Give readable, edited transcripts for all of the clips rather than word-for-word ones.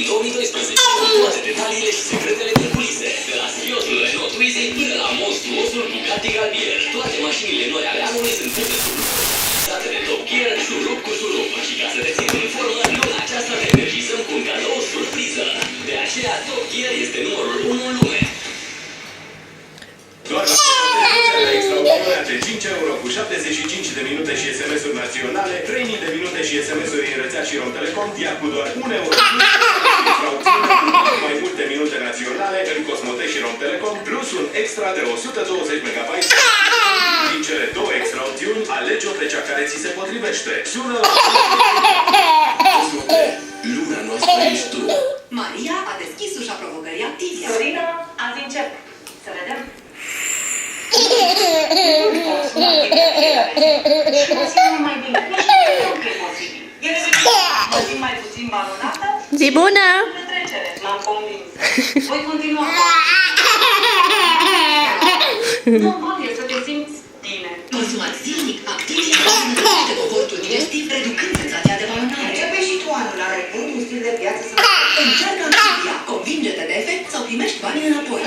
din 2012. Cu toate detaliile și secretele din culise. De la sfiotul Renault Twizy până la monstruosul Bugatti Galbier. Toate mașinile noi ale anului sunt puse sub date de Top Gear, șurup cu șurup. Și ca să te ținem în formă, luna aceasta te energizăm cu un cadou surpriză. De aceea Top Gear este numărul 1 în lume. Doar la promoția extraordinară de 5 euro cu 75 de minute și SMS-uri naționale, 3000 de minute și SMS-uri în rețea și Romtelecom, iar cu doar 1 euro mai multe minute naționale în Cosmote și Romtelecom, plus un extra de 120 MB. Din cele două extra opțiuni, alege-o pe cea care ți se potrivește. Sună la Cosmote. Luna noastră ești tu. Maria a deschis ușa provocării Activia. Sorina, azi încep. Să vedem. Mai bine. Nu știu că e posibil. Mă simt mai puțin balonată. Zi bună! Petrecere, m-am convins. Voi continua. Normal e să te simți bine. Consumați zilnic Activia de covortul digestiv, reducând senzația de balonare. Începe și tu anul la un stil de viață să... Încearcă Activia, convinge-te de efect sau primești banii înapoi.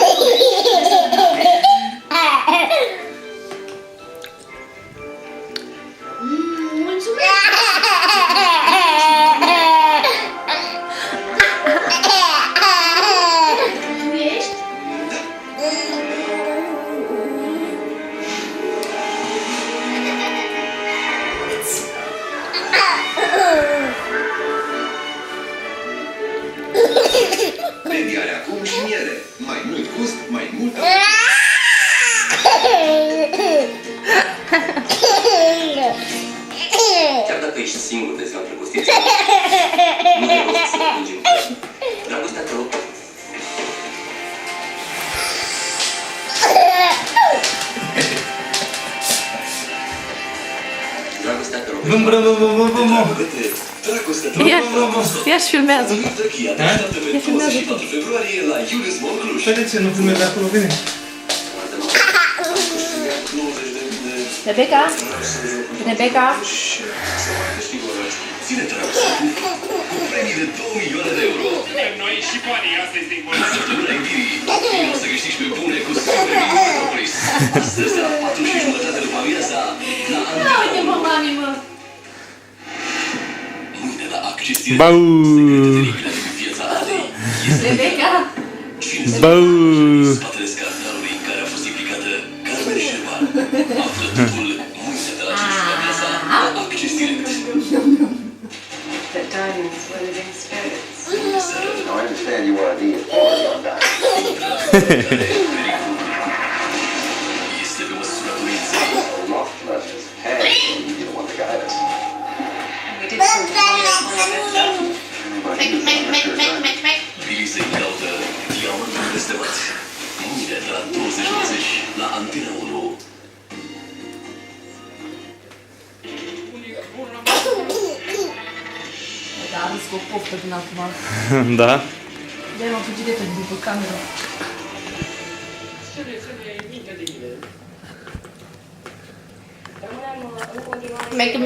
Media are acum și miere. Mai mult gust, mai multă... Chiar dacă ești singur de ziua drăgostiei, nu e rost să plângem. Dragostea te rog. Dragostea te rog. Dragostea te rog. Ia-și filmează. Ia filmează tu. Februarie la Julius Mall Cluj. Păi de ce nu filmezi de acolo? Bine. Rebecca? Rebecca? Ține dragostea cu premii de 2 milioane de euro. Noi și banii, asta este important. Săptămâna iubirii, vino să câștigi pe bune cu super mini Metropolis. Astăzi la 4:30 după amiaza, la Antena 1. mami, mă! Mâine la Acces Direct. Bau! Secretele din viața Adei. Rebecca? Cine să Bau! spatele scandalului în care a fost implicată Carmen Șerban. Află totul mâine de la 5 la amiaza, la Acces Direct. The diamonds were living spirits. Now, I understand you want to be authority on that. Este pe măsura dorinței. Not let's just hang. You don't want to guide us. We did some fire. But he was under Billy se caută diamantul blestemat. Mâine de la 20:20 la Antena 1. Da, am zis cu o poftă din acum. Da? De m-am fugit de pe după cameră. Make.